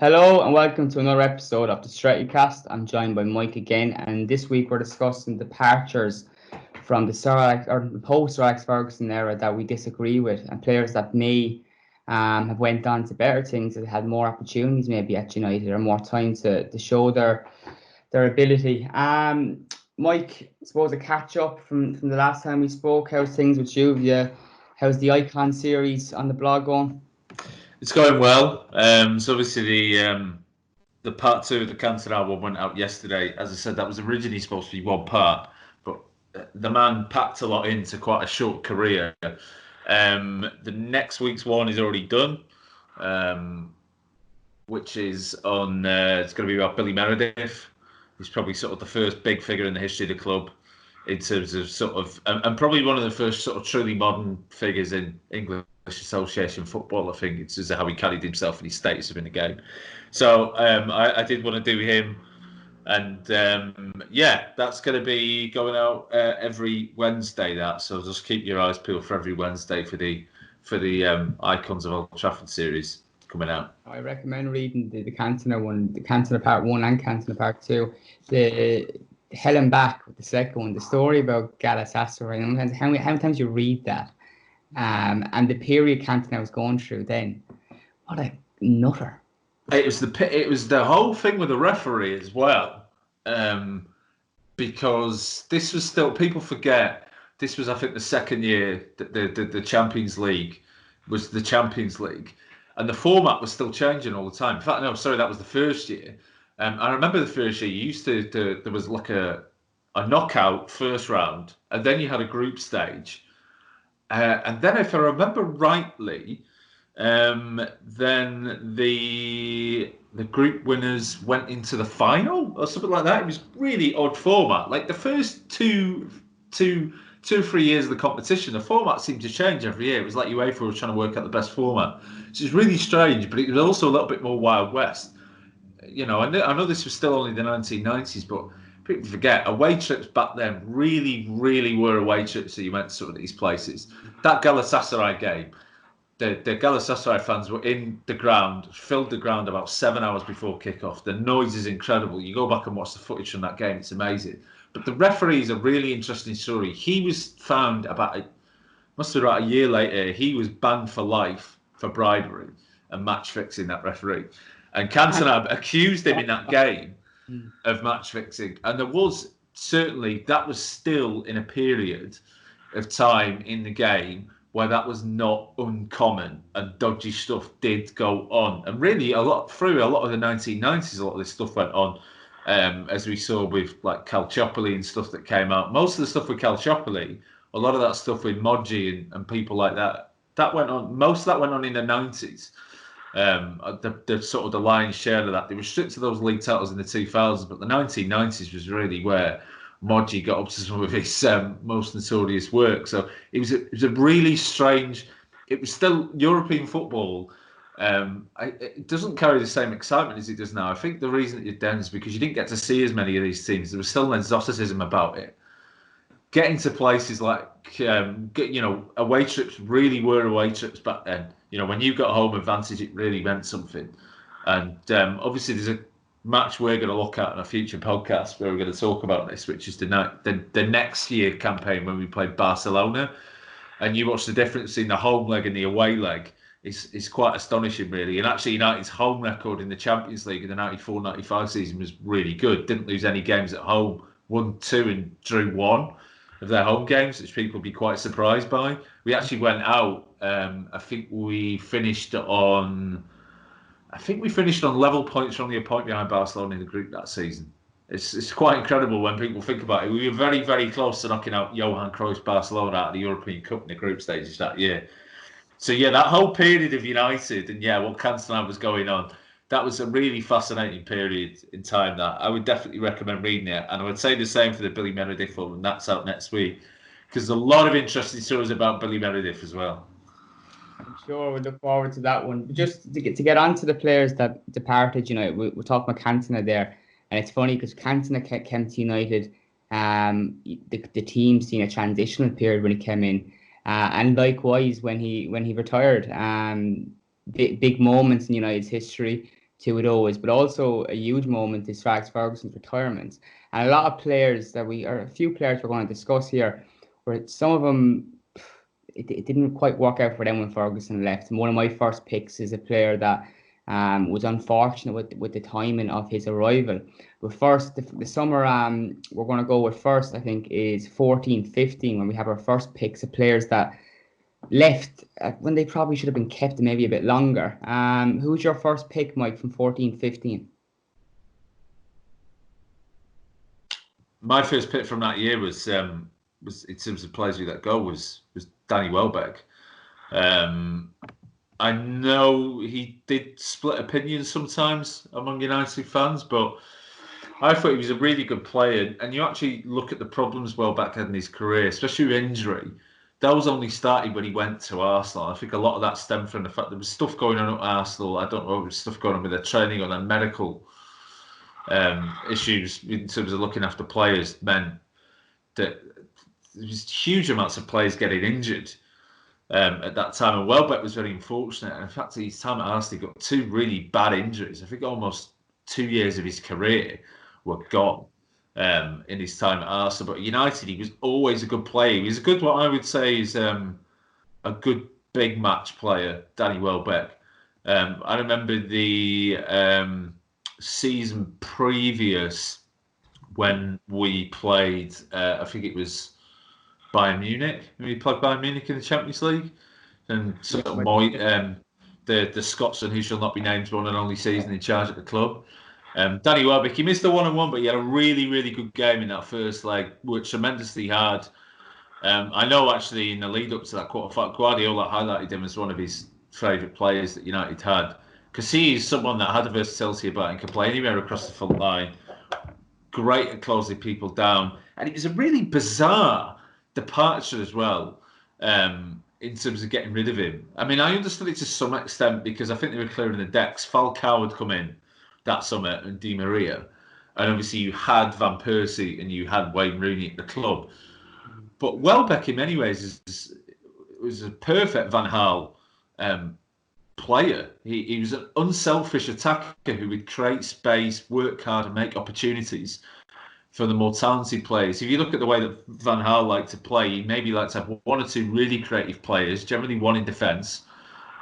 Hello and welcome to another episode of the STRETTYCAST. I'm joined by Mike again, and this week we're discussing departures from the Sir Alex or the post-Sir Alex Ferguson era that we disagree with, and players that may have went on to better things, that had more opportunities maybe at United or more time to show their ability. Mike, I suppose a catch up from the last time we spoke. How's things with you? Yeah, how's the Icon series on the blog going? It's going well. So obviously the part two of the Cancer album went out yesterday. As I said, that was originally supposed to be one part, but the man packed a lot into quite a short career. The next week's one is already done, which is on. It's going to be about Billy Meredith. He's probably sort of the first big figure in the history of the club in terms of sort of, and probably one of the first sort of truly modern figures in English Association football. I think it's just how he carried himself and his status within the game. So I did want to do him, and yeah, that's going to be going out every Wednesday. So just keep your eyes peeled for every Wednesday for the Icons of Old Trafford series coming out. I recommend reading the Cantona one, the Cantona Part 1 and Cantona Part 2. The Helen Back with the second one, the story about Galatasaray. How many times you read that? And the period Cantona was going through then. What a nutter. It was the whole thing with the referee as well. Because this was still, people forget, this was, I think, the second year that the Champions League was the Champions League. And the format was still changing all the time. In fact, no, sorry, that was the first year. I remember the first year, you used to there was like a knockout first round, and then you had a group stage. And then, if I remember rightly, then the group winners went into the final or something like that. It was really odd format. Like the first two or 3 years of the competition, the format seemed to change every year. It was like UEFA was trying to work out the best format. So it's really strange, but it was also a little bit more Wild West. You know, I know this was still only the 1990s, but people forget away trips back then really, really were away trips that you went to some of these places. That Galatasaray game, the Galatasaray fans were in the ground, filled the ground about 7 hours before kickoff. The noise is incredible. You go back and watch the footage from that game; it's amazing. But the referee is a really interesting story. He was found must have been about a year later. He was banned for life for bribery and match fixing, that referee. And Cantona accused him in that game of match fixing. And there was certainly, that was still in a period of time in the game where that was not uncommon and dodgy stuff did go on. And really, through a lot of the 1990s, a lot of this stuff went on, as we saw with like Calciopoli and stuff that came out. Most of the stuff with Calciopoli, a lot of that stuff with Moggi and people like that went on. Most of that went on in the 90s. The sort of the lion's share of that. They were strict to those league titles in the 2000s, but the 1990s was really where Moggi got up to some of his most notorious work. So it was a really strange. It was still European football. It doesn't carry the same excitement as it does now. I think the reason it did is because you didn't get to see as many of these teams. There was still an exoticism about it. Getting to places like, away trips really were away trips back then. You know, when you got home advantage, it really meant something. And obviously, there's a match we're going to look at in a future podcast where we're going to talk about this, which is the next year campaign when we played Barcelona. And you watch the difference in the home leg and the away leg. It's quite astonishing, really. And actually, United's home record in the Champions League in the 94-95 season was really good. Didn't lose any games at home. Won 2 and drew 1 of their home games, which people would be quite surprised by. We actually went out. I think we finished on level points from the point behind Barcelona in the group that season. It's quite incredible when people think about it. We were very, very close to knocking out Johan Cruyff's Barcelona out of the European Cup in the group stages that year. So yeah, that whole period of United and what Cantona was going on, that was a really fascinating period in time that I would definitely recommend reading it. And I would say the same for the Billy Meredith one, and that's out next week. Because there's a lot of interesting stories about Billy Meredith as well. I'm sure we look forward to that one. But just to get on to the players that departed, we're talking about Cantona there. And it's funny because Cantona came to United, the team seen a transitional period when he came in. And likewise when he retired, big moments in United's history two of those, but also a huge moment is Sir Alex Ferguson's retirement. And a lot of players a few players we're going to discuss here, where some of them, it didn't quite work out for them when Ferguson left. And one of my first picks is a player that was unfortunate with the timing of his arrival. But first, the summer we're going to go with first, I think, is 14-15, when we have our first picks of players that left when they probably should have been kept maybe a bit longer. Who's your first pick, Mike, from 14-15? My first pick from that year was in terms of players who let go was Danny Welbeck. I know he did split opinions sometimes among United fans, but I thought he was a really good player. And you actually look at the problems Welbeck had in his career, especially with injury. Those only started when he went to Arsenal. I think a lot of that stemmed from the fact there was stuff going on at Arsenal. I don't know, there was stuff going on with their training or their medical issues in terms of looking after players, meant that there was huge amounts of players getting injured at that time. And Welbeck was very unfortunate. And in fact, his time at Arsenal, he got two really bad injuries. I think almost 2 years of his career were gone in his time at Arsenal. But at United, he was always a good player. He was a good, what I would say is a good big match player, Danny Welbeck. I remember the season previous when we played, I think it was Bayern Munich. We played Bayern Munich in the Champions League, and sort of the Scotsman who shall not be named one and only season in charge at the club. Danny Welbeck, he missed the 1-on-1, but he had a really, really good game in that first leg, worked tremendously hard. I know actually in the lead up to that quarter-final, Guardiola highlighted him as one of his favourite players that United had, because he is someone that had a versatility about and could play anywhere across the front line, great at closing people down, and it was a really bizarre departure as well in terms of getting rid of him. I mean, I understood it to some extent because I think they were clearing the decks. Falcao had come in that summer and Di Maria, and obviously you had Van Persie and you had Wayne Rooney at the club. But Welbeck, in many ways, was a perfect Van Gaal player. He was an unselfish attacker who would create space, work hard, and make opportunities for the more talented players. If you look at the way that Van Gaal liked to play, he maybe liked to have one or two really creative players, generally one in defence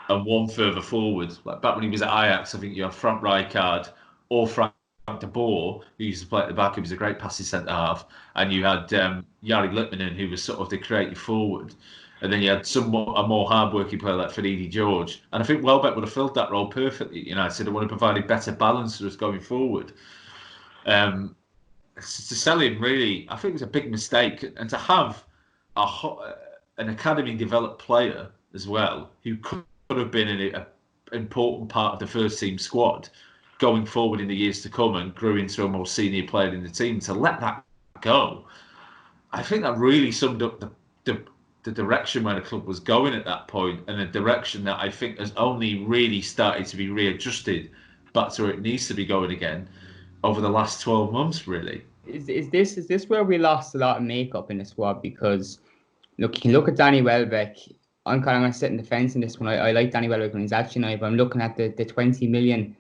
and one further forward. Like back when he was at Ajax, I think you had Frank Rijkaard or Frank de Boer, who used to play at the back, who was a great passing centre-half, and you had Jari Litmanen, who was sort of the creative forward. And then you had a more hard-working player like Finidi George. And I think Welbeck would have filled that role perfectly at United and would have provided better balance for us going forward. To sell him, really, I think it was a big mistake. And to have an academy-developed player as well, who could have been an important part of the first-team squad going forward in the years to come and grew into a more senior player in the team, to let that go, I think that really summed up the direction where the club was going at that point, and a direction that I think has only really started to be readjusted back to where it needs to be going again over the last 12 months, really. Is this where we lost a lot of makeup in the squad? Because look, you can look at Danny Welbeck. I'm going to sit in the fence in this one. I like Danny Welbeck when he's actually nice, but I'm looking at the 20 million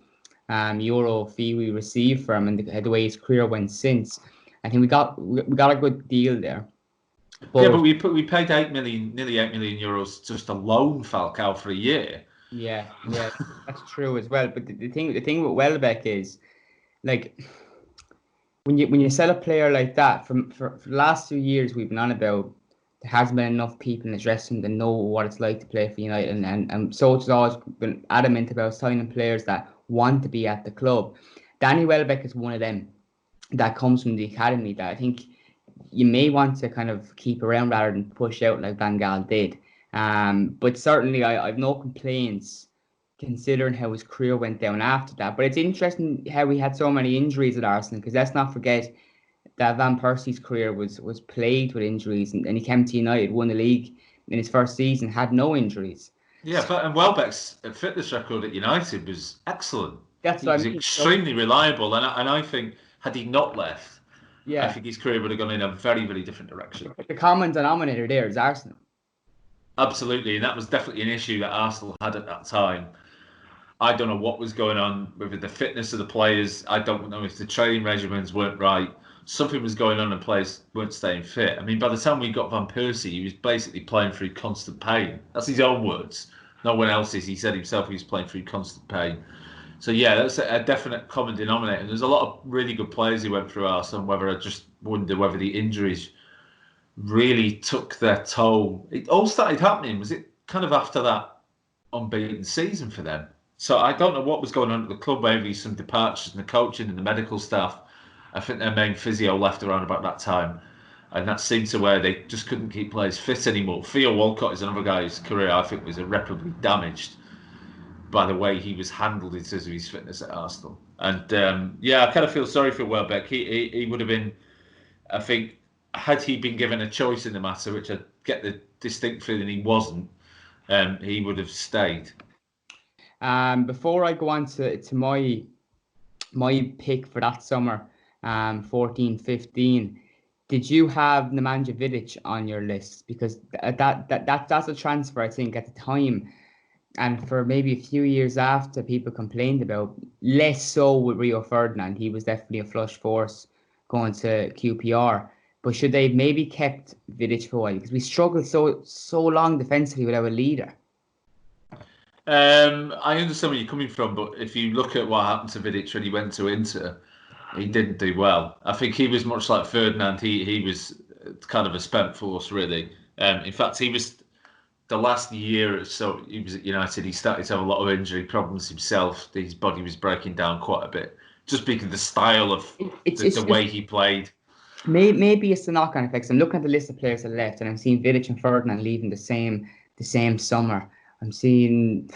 euro fee we received from him and the way his career went since. I think we got a good deal there. But we paid nearly 8 million euros just to loan Falcao for a year. Yeah, that's true as well. But the thing with Welbeck is, like, when you sell a player like that, for the last 2 years we've been on about, there hasn't been enough people in the dressing room that know what it's like to play for United, and so it's always been adamant about signing players that want to be at the club. Danny Welbeck is one of them that comes from the academy that I think you may want to kind of keep around rather than push out like Van Gaal did. But certainly I've no complaints considering how his career went down after that. But it's interesting how we had so many injuries at Arsenal, because let's not forget that Van Persie's career was plagued with injuries, and he came to United, won the league in his first season, had no injuries. Yeah, and Welbeck's fitness record at United was excellent. That's what I mean. Extremely reliable, and I think had he not left, yeah, I think his career would have gone in a very, very different direction. The common denominator there is Arsenal. Absolutely, and that was definitely an issue that Arsenal had at that time. I don't know what was going on with the fitness of the players. I don't know if the training regimens weren't right. Something was going on and players weren't staying fit. I mean, by the time we got Van Persie, he was basically playing through constant pain. That's his own words. No one else's. He said himself he was playing through constant pain. So yeah, that's a definite common denominator. There's a lot of really good players who went through Arsenal. Whether I just wonder whether the injuries really took their toll. It all started happening. Was it kind of after that unbeaten season for them? So I don't know what was going on at the club. Maybe some departures in the coaching and the medical staff. I think their main physio left around about that time, and that seemed to where they just couldn't keep players fit anymore. Theo Walcott is another guy whose career I think was irreparably damaged by the way he was handled in terms of his fitness at Arsenal. And yeah, I kind of feel sorry for Welbeck. He would have been, I think, had he been given a choice in the matter, which I get the distinct feeling he wasn't, he would have stayed. Before I go on to my pick for that summer, 14-15, did you have Nemanja Vidic on your list? Because that's a transfer, I think, at the time, and for maybe a few years after, people complained about. Less so with Rio Ferdinand. He was definitely a flush force going to QPR. But should they have maybe kept Vidic for a while? Because we struggled so long defensively without a leader. I understand where you're coming from, but if you look at what happened to Vidic when he went to Inter, he didn't do well. I think he was much like Ferdinand. He was kind of a spent force, really. In fact, he was the last year or so he was at United. He started to have a lot of injury problems himself. His body was breaking down quite a bit, just because of the style of the way he played. Maybe it's the knock-on effects. I'm looking at the list of players that left, and I'm seeing Vidic and Ferdinand leaving the same summer. I'm seeing,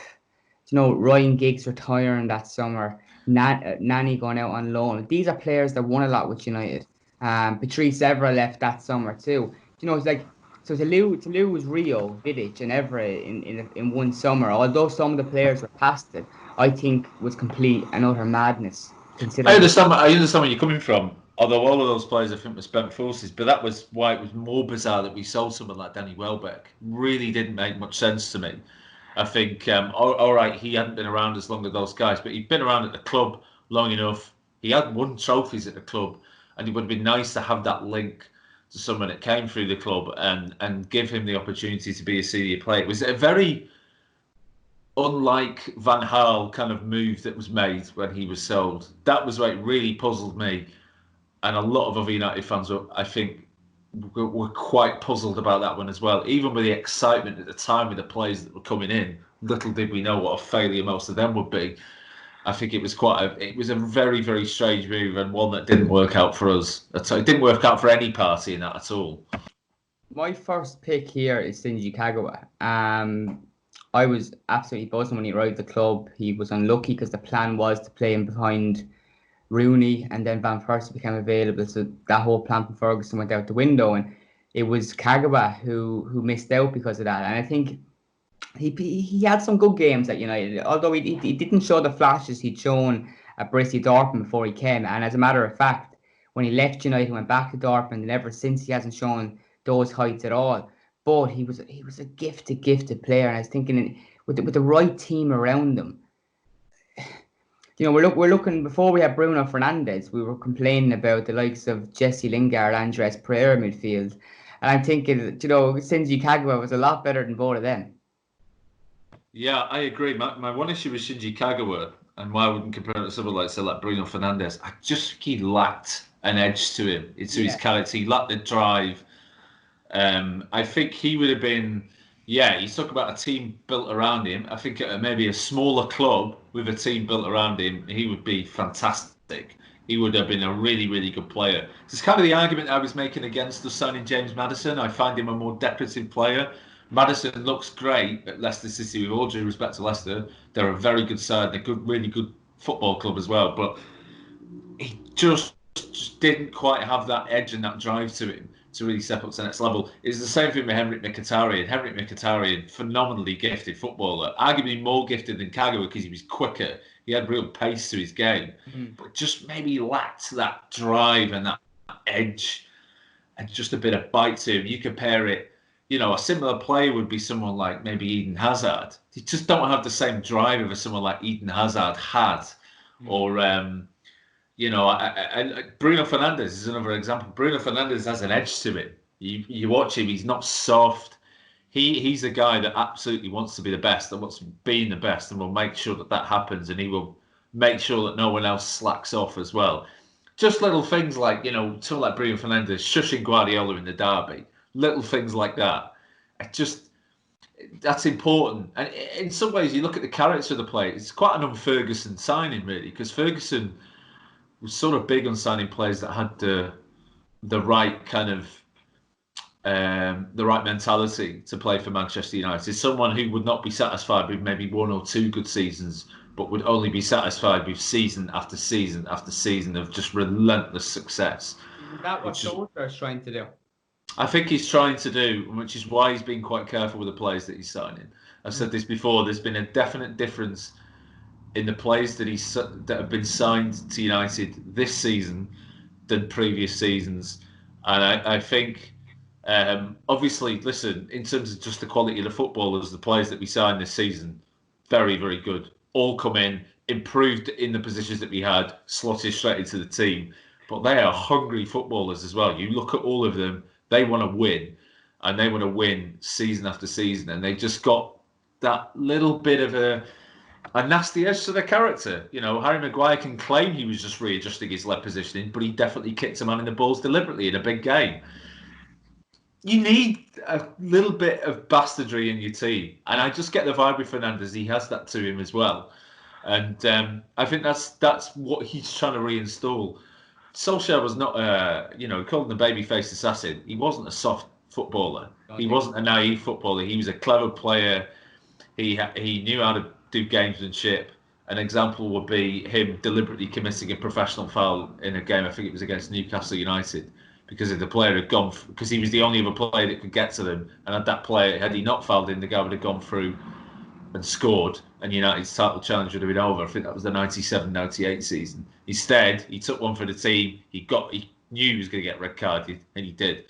Ryan Giggs retiring that summer. Nani going out on loan. These are players that won a lot with United. Patrice Evra left that summer too. It's like, so to lose Rio, Vidic, and Evra in one summer, although some of the players were past it, I think was complete and utter madness. I understand where you're coming from. Although all of those players I think were spent forces, but that was why it was more bizarre that we sold someone like Danny Welbeck. Really didn't make much sense to me. I think, all right, he hadn't been around as long as those guys, but he'd been around at the club long enough. He had won trophies at the club, and it would have been nice to have that link to someone that came through the club and give him the opportunity to be a senior player. It was a very unlike Van Gaal kind of move that was made when he was sold. That was what really puzzled me, and a lot of other United fans were, I think, were quite puzzled about that one as well. Even with the excitement at the time with the players that were coming in, little did we know what a failure most of them would be. I think it was a very, very strange move, and one that didn't work out for us. It didn't work out for any party in that at all. My first pick here is Shinji Kagawa. I was absolutely buzzing when he arrived at the club. He was unlucky because the plan was to play him behind Rooney, and then Van Persie became available, so that whole plan from Ferguson went out the window, and it was Kagawa who missed out because of that. And I think he had some good games at United, although he didn't show the flashes he'd shown at Borussia Dortmund before he came. And as a matter of fact, when he left United, he went back to Dortmund, and ever since he hasn't shown those heights at all. But he was a gifted player, and I was thinking with the right team around him. We're looking, before we had Bruno Fernandes, we were complaining about the likes of Jesse Lingard, Andres Pereira midfield. And I'm thinking, Shinji Kagawa was a lot better than both of them. Yeah, I agree. My one issue with Shinji Kagawa, and why I wouldn't compare it to someone like Bruno Fernandes, I just think he lacked an edge to him, to his character. He lacked the drive. I think he would have been, you talk about a team built around him. I think at maybe a smaller club with a team built around him, he would be fantastic. He would have been a really, really good player. It's kind of the argument I was making against the signing James Maddison. I find him a more decorative player. Maddison looks great at Leicester City, with all due respect to Leicester. They're a very good side. They're a really good football club as well. But he just didn't quite have that edge and that drive to him to really step up to the next level. It's the same thing with Henrik Mkhitaryan. Henrik Mkhitaryan, phenomenally gifted footballer, arguably more gifted than Kagawa because he was quicker. He had real pace to his game, but just maybe lacked that drive and that edge and just a bit of bite to him. You compare it a similar player would be someone like maybe Eden Hazard. You just don't have the same drive as someone like Eden Hazard had, or Bruno Fernandes is another example. Bruno Fernandes has an edge to him. You watch him; he's not soft. He's a guy that absolutely wants to be the best and wants to be the best, and will make sure that happens, and he will make sure that no one else slacks off as well. Just little things like someone like Bruno Fernandes shushing Guardiola in the derby, little things like that. That's important. And in some ways, you look at the character of the player. It's quite an un-Ferguson signing, really, because Ferguson was sort of big on signing players that had the right kind of the right mentality to play for Manchester United. Someone who would not be satisfied with maybe one or two good seasons, but would only be satisfied with season after season after season of just relentless success. Is that what Solskjaer is trying to do? I think he's trying to do, which is why he's been quite careful with the players that he's signing. I've said this before. There's been a definite difference in the players that have been signed to United this season than previous seasons, and I think. Obviously, listen, in terms of just the quality of the footballers, the players that we signed this season, very, very good. All come in, improved in the positions that we had, slotted straight into the team. But they are hungry footballers as well. You look at all of them, they want to win. And they want to win season after season. And they just got that little bit of a nasty edge to their character. Harry Maguire can claim he was just readjusting his leg positioning, but he definitely kicked a man in the balls deliberately in a big game. You need a little bit of bastardry in your team, and I just get the vibe with Fernandes. He has that to him as well, and I think that's what he's trying to reinstall. Solskjaer was not, he called him the baby-faced assassin. He wasn't a soft footballer. He wasn't a naive footballer. He was a clever player. He knew how to do gamesmanship. An example would be him deliberately committing a professional foul in a game. I think it was against Newcastle United. Because if the player had gone, because he was the only other player that could get to them, and had he not fouled in, the guy would have gone through and scored, and United's title challenge would have been over. I think that was the 97-98 season. Instead, he took one for the team. He knew he was going to get red carded, and he did.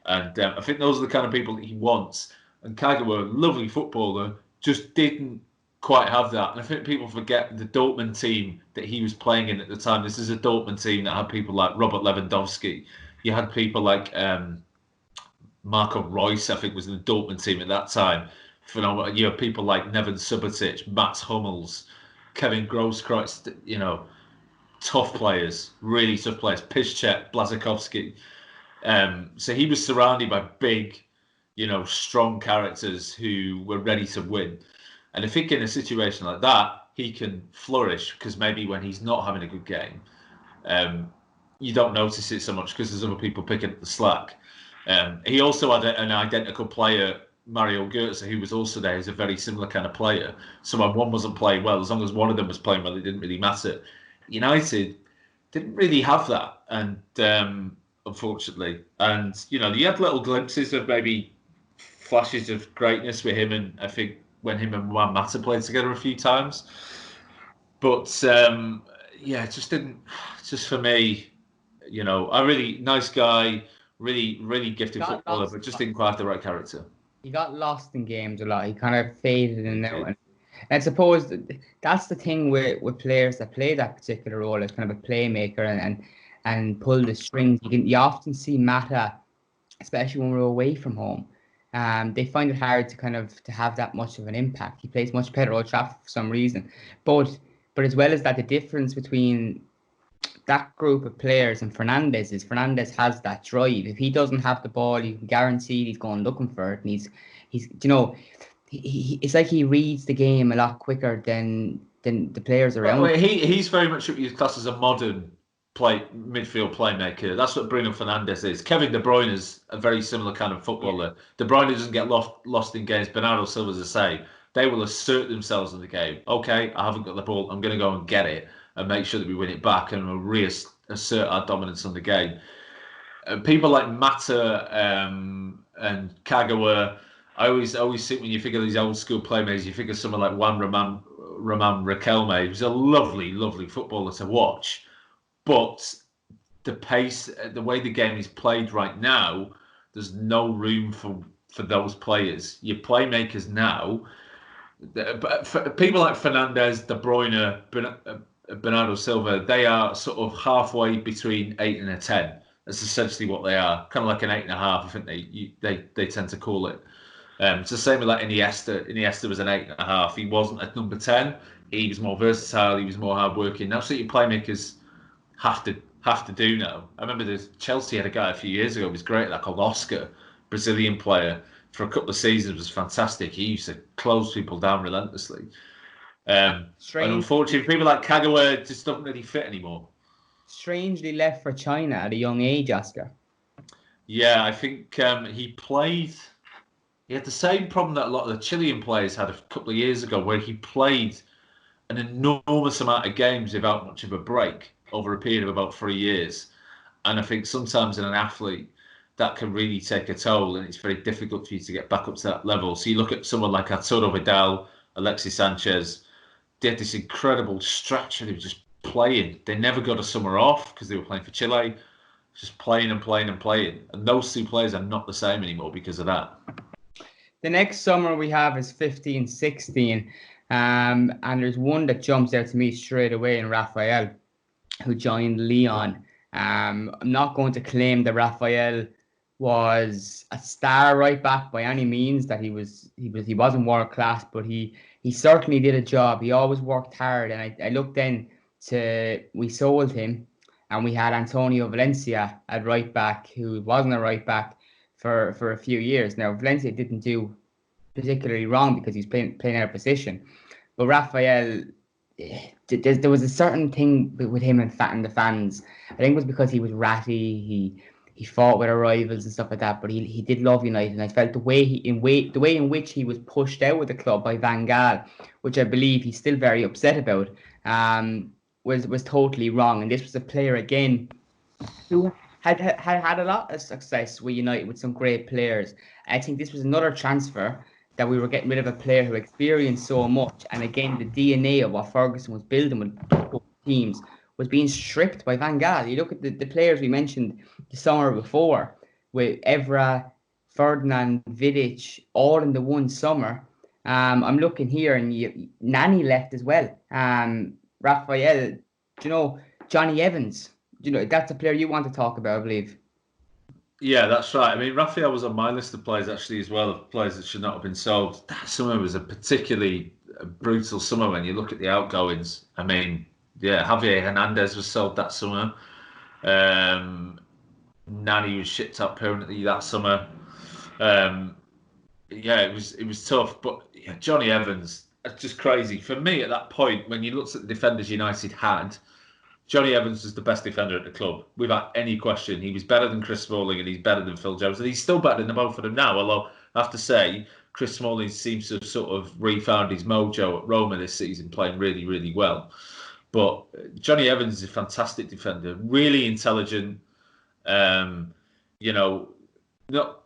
And I think those are the kind of people that he wants. And Kagawa, lovely footballer, just didn't quite have that. And I think people forget the Dortmund team that he was playing in at the time. This is a Dortmund team that had people like Robert Lewandowski. You had people like Marco Reus, I think, was in the Dortmund team at that time. You have people like Neven Subotic, Mats Hummels, Kevin Grosskreutz, tough players, really tough players. Piszczek, Błaszczykowski. So he was surrounded by big, strong characters who were ready to win. And I think in a situation like that, he can flourish because maybe when he's not having a good game, you don't notice it so much because there's other people picking up the slack. He also had an identical player, Mario Götze, who was also there. He's a very similar kind of player. So when one wasn't playing well, as long as one of them was playing well, it didn't really matter. United didn't really have that, and unfortunately. And, you had little glimpses of maybe flashes of greatness with him, and I think when him and Juan Mata played together a few times. But, it just didn't, just for me, a really nice guy, really, really gifted footballer, but just didn't quite have the right character. He got lost in games a lot. He kind of faded in and out. And I suppose that's the thing with players that play that particular role as kind of a playmaker and pull the strings. You often see Mata, especially when we're away from home. They find it hard to have that much of an impact. He plays much better at Old Trafford for some reason. But as well as that, the difference between that group of players and Fernandes has that drive. If he doesn't have the ball, you can guarantee he's going looking for it. And he's it's like he reads the game a lot quicker than the players around. Well, he's very much what you class as a modern midfield playmaker. That's what Bruno Fernandes is. Kevin De Bruyne is a very similar kind of footballer. Yeah. De Bruyne doesn't get lost in games. Bernardo Silva, as I say, they will assert themselves in the game. Okay, I haven't got the ball. I'm going to go and get it and make sure that we win it back, and we'll reassert our dominance on the game. People like Mata and Kagawa, I always think when you think of these old school playmakers, you think of someone like Juan Roman Riquelme, who's a lovely, lovely footballer to watch. But the pace, the way the game is played right now, there's no room for those players. Your playmakers now, but for people like Fernandes, De Bruyne, Bernardo Silva, they are sort of halfway between 8 and a 10. That's essentially what they are. Kind of like an 8.5, I think they tend to call it. It's the same with like Iniesta. Iniesta was an 8.5. He wasn't at number 10. He was more versatile. He was more hardworking. That's what your playmakers have to do now. I remember Chelsea had a guy a few years ago who was great at that, called Oscar, Brazilian player. For a couple of seasons was fantastic. He used to close people down relentlessly. And unfortunately, people like Kagawa just don't really fit anymore. Strangely left for China at a young age, Oscar. Yeah, I think he had the same problem that a lot of the Chilean players had a couple of years ago, where he played an enormous amount of games without much of a break over a period of about 3 years. And I think sometimes in an athlete, that can really take a toll, and it's very difficult for you to get back up to that level. So you look at someone like Arturo Vidal, Alexis Sanchez, they had this incredible stretch and they were just playing. They never got a summer off because they were playing for Chile, just playing and playing and playing. And those two players are not the same anymore because of that. The next summer we have is 15-16. And there's one that jumps out to me straight away in Raphael, who joined Lyon. I'm not going to claim that Raphael was a star right back by any means, that he wasn't world class, but he certainly did a job. He always worked hard, and I looked then we sold him, and we had Antonio Valencia at right back, who wasn't a right back for a few years. Now Valencia didn't do particularly wrong because he's playing out of position, but Raphael, there was a certain thing with him and the fans. I think it was because he was ratty. He fought with our rivals and stuff like that, but he did love United, and I felt the way in which he was pushed out of the club by Van Gaal, which I believe he's still very upset about, was totally wrong. And this was a player again who had a lot of success with United, with some great players. I think this was another transfer that we were getting rid of a player who experienced so much, and again the DNA of what Ferguson was building with teams was being stripped by Van Gaal. You look at the players we mentioned the summer before, with Evra, Ferdinand, Vidic, all in the one summer. I'm looking here, and Nani left as well. Raphael, Johnny Evans, that's a player you want to talk about, I believe. Yeah, that's right. I mean, Raphael was on my list of players actually as well, of players that should not have been sold. That summer was a particularly brutal summer when you look at the outgoings. I mean, yeah, Javier Hernandez was sold that summer. Nani was shipped out permanently that summer. Yeah, it was tough. But yeah, Johnny Evans, it's just crazy. For me at that point, when you looked at the defenders United had, Johnny Evans was the best defender at the club, without any question. He was better than Chris Smalling, and he's better than Phil Jones. And he's still better than both of them now, although I have to say, Chris Smalling seems to have sort of refound his mojo at Roma this season, playing really, really well. But Johnny Evans is a fantastic defender, really intelligent, not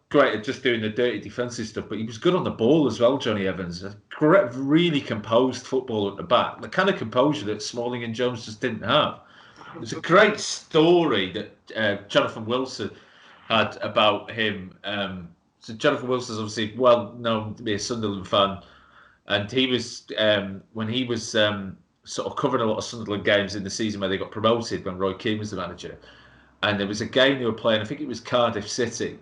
great at just doing the dirty defensive stuff, but he was good on the ball as well, Johnny Evans. A great, really composed footballer at the back, the kind of composure that Smalling and Jones just didn't have. There's a great story that Jonathan Wilson had about him. So Jonathan Wilson's obviously well known to be a Sunderland fan, and he was when he was sort of covering a lot of Sunderland games in the season where they got promoted when Roy Keane was the manager, and there was a game they were playing. I think it was Cardiff City,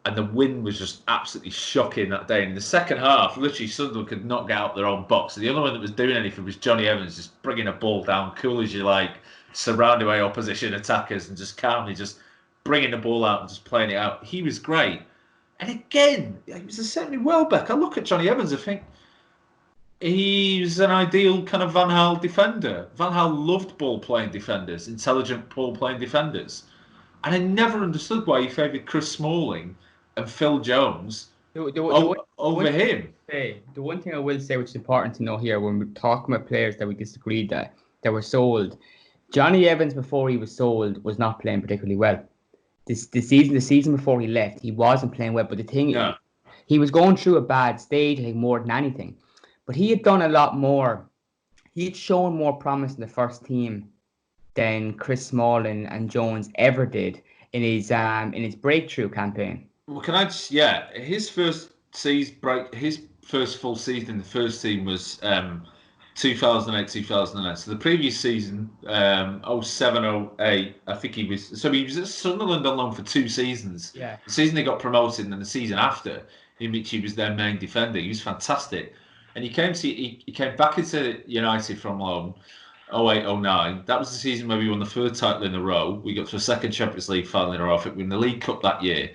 and the wind was just absolutely shocking that day. And in the second half, literally Sunderland could not get out their own box. The only one that was doing anything was Johnny Evans, just bringing a ball down, cool as you like, surrounded by opposition attackers, and just calmly just bringing the ball out and just playing it out. He was great. And again, he was the same with Welbeck. I look at Johnny Evans, I think he's an ideal kind of Van Gaal defender. Van Gaal loved ball-playing defenders, intelligent ball-playing defenders. And I never understood why he favoured Chris Smalling and Phil Jones over him. The one thing I will say, which is important to know here, when we're talking about players that we disagreed that were sold, Johnny Evans, before he was sold, was not playing particularly well. The season before he left, he wasn't playing well. But the thing is, he was going through a bad stage, I think, more than anything. But he had done a lot more. He had shown more promise in the first team than Chris Smalling and Jones ever did in his breakthrough campaign. Well, can I just, yeah, his first season break, his first full season in the first team was 2008, 2009. So the previous season, 07, 08, I think he was at Sunderland on loan for 2 seasons. Yeah. The season they got promoted and then the season after, in which he was their main defender. He was fantastic. And he came back into United from loan 08, 09. That was the season where we won the third title in a row. We got to a second Champions League final in a row. I think we won the League Cup that year.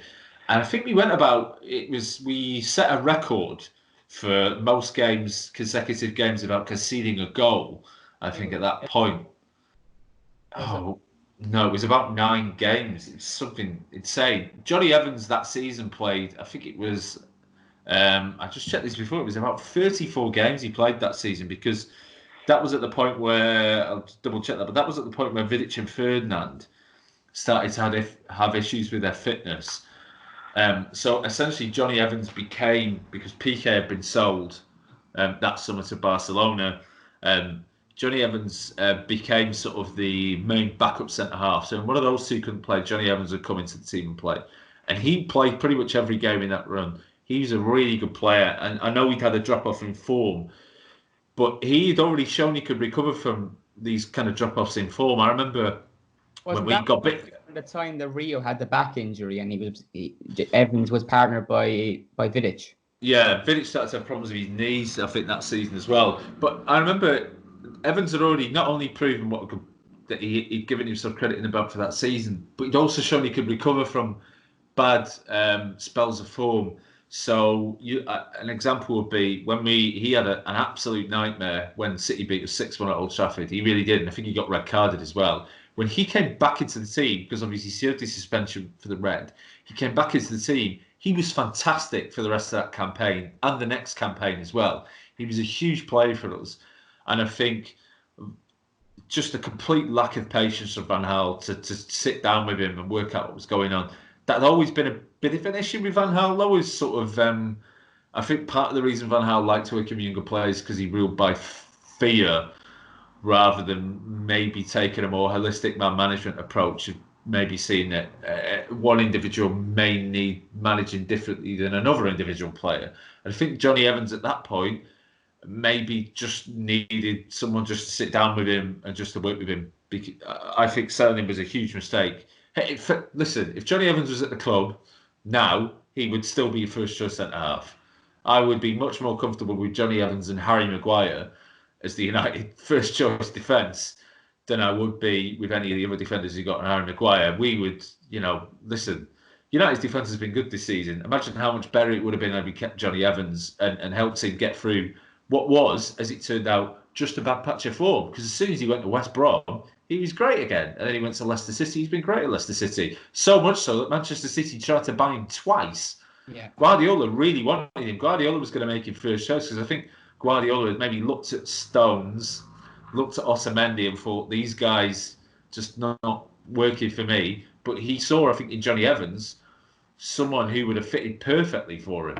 And I think we set a record for most consecutive games, without conceding a goal. I think at that point. Oh, no, it was about 9 games. It's something insane. Johnny Evans that season played, I think it was, I just checked this before, it was about 34 games he played that season, because that was at the point where, I'll just double check that, but that was at the point where Vidic and Ferdinand started to have issues with their fitness. So essentially, Johnny Evans became, because Piqué had been sold that summer to Barcelona, Johnny Evans became sort of the main backup centre half. So when one of those two couldn't play, Johnny Evans would come into the team and play. And he played pretty much every game in that run. He was a really good player. And I know he'd had a drop-off in form, but he'd already shown he could recover from these kind of drop-offs in form. I remember when we got bit. At the time that Rio had the back injury and Evans was partnered by Vidic. Yeah, Vidic started to have problems with his knees, I think, that season as well. But I remember Evans had already not only proven that he'd given himself credit in the bag for that season, but he'd also shown he could recover from bad spells of form. So an example would be when he had an absolute nightmare when City beat us 6-1 at Old Trafford. He really did, and I think he got red carded as well. When he came back into the team, because obviously he served his suspension for the red, he came back into the team. He was fantastic for the rest of that campaign and the next campaign as well. He was a huge player for us. And I think just a complete lack of patience of Van Gaal to sit down with him and work out what was going on. That had always been a bit of an issue with Van Gaal, though, is sort of, I think part of the reason Van Gaal liked working with younger players because he ruled by fear, rather than maybe taking a more holistic man management approach of maybe seeing that one individual may need managing differently than another individual player. And I think Johnny Evans at that point maybe just needed someone just to sit down with him and just to work with him. I think selling him was a huge mistake. Hey, listen, if Johnny Evans was at the club now, he would still be first choice centre half. I would be much more comfortable with Johnny Evans and Harry Maguire as the United first choice defence than I would be with any of the other defenders who got on Harry Maguire. We would, listen, United's defence has been good this season. Imagine how much better it would have been had we kept Johnny Evans and helped him get through what was, as it turned out, just a bad patch of form. Because as soon as he went to West Brom, he was great again. And then he went to Leicester City. He's been great at Leicester City. So much so that Manchester City tried to buy him twice. Yeah. Guardiola really wanted him. Guardiola was going to make him first choice because I think Guardiola had maybe looked at Stones, looked at Otamendi and thought, these guys just not working for me. But he saw, I think, in Johnny Evans, someone who would have fitted perfectly for him.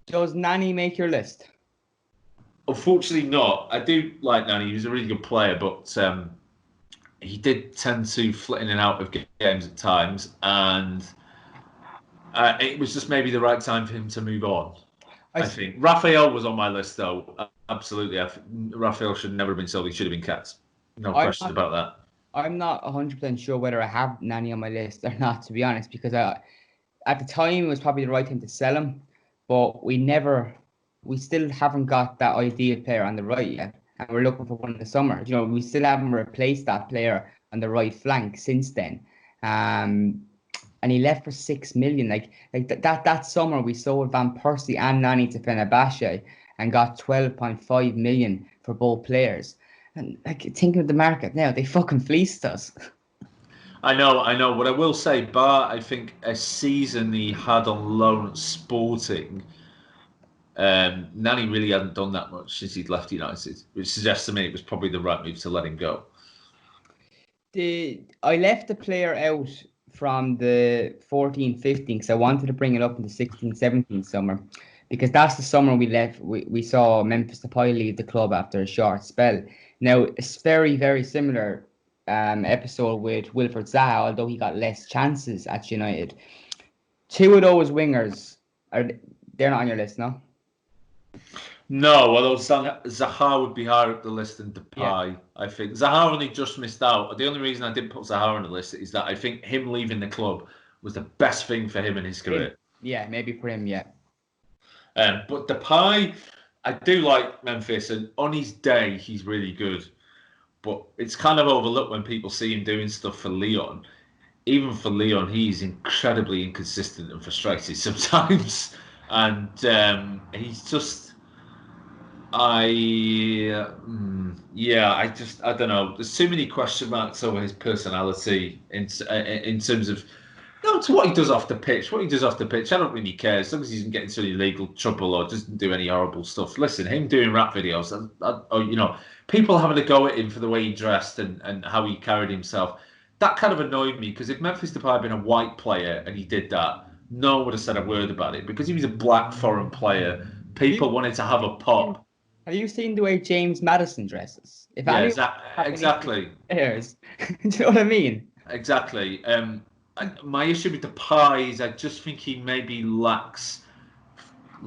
Does Nani make your list? Unfortunately not. I do like Nani. He was a really good player, but he did tend to flit in and out of games at times. And it was just maybe the right time for him to move on. I think Raphael was on my list, though. Absolutely, Raphael should never have been sold. He should have been kept. No question about that. I'm not 100% sure whether I have Nani on my list or not, to be honest, because at the time it was probably the right thing to sell him, but we still haven't got that ideal player on the right yet, and we're looking for one in the summer. We still haven't replaced that player on the right flank since then. And he left for 6 million. Like that summer, we sold Van Persie and Nani to Fenerbahce and got 12.5 million for both players. And thinking of the market now, they fucking fleeced us. I know. What I will say, bar I think a season he had on loan at Sporting, Nani really hadn't done that much since he'd left United, which suggests to me it was probably the right move to let him go. I left the player out from the 14-15 because I wanted to bring it up in the 16-17 summer, because that's the summer we left. We saw Memphis Depay leave the club after a short spell. Now, it's very, very similar episode with Wilfred Zaha, although he got less chances at United. Two of those wingers they're not on your list, no? No, although Zaha would be higher up the list than Depay. Yeah. I think Zaha only just missed out. The only reason I didn't put Zaha on the list is that I think him leaving the club was the best thing for him in his career. Yeah, maybe for him, yeah. But Depay, I do like Memphis, and on his day, he's really good. But it's kind of overlooked when people see him doing stuff for Lyon. Even for Lyon, he's incredibly inconsistent and frustrated sometimes. And he's just... I don't know. There's too many question marks over his personality in terms of to what he does off the pitch. What he does off the pitch, I don't really care as long as he doesn't get into any legal trouble or doesn't do any horrible stuff. Listen, him doing rap videos, or people having a go at him for the way he dressed and how he carried himself. That kind of annoyed me because if Memphis Depay had been a white player and he did that, no one would have said a word about it. Because he was a black foreign player, people wanted to have a pop. Have you seen the way James Madison dresses? Exactly. Hairs. Do you know what I mean? Exactly. My issue with Depay is I just think he maybe lacks,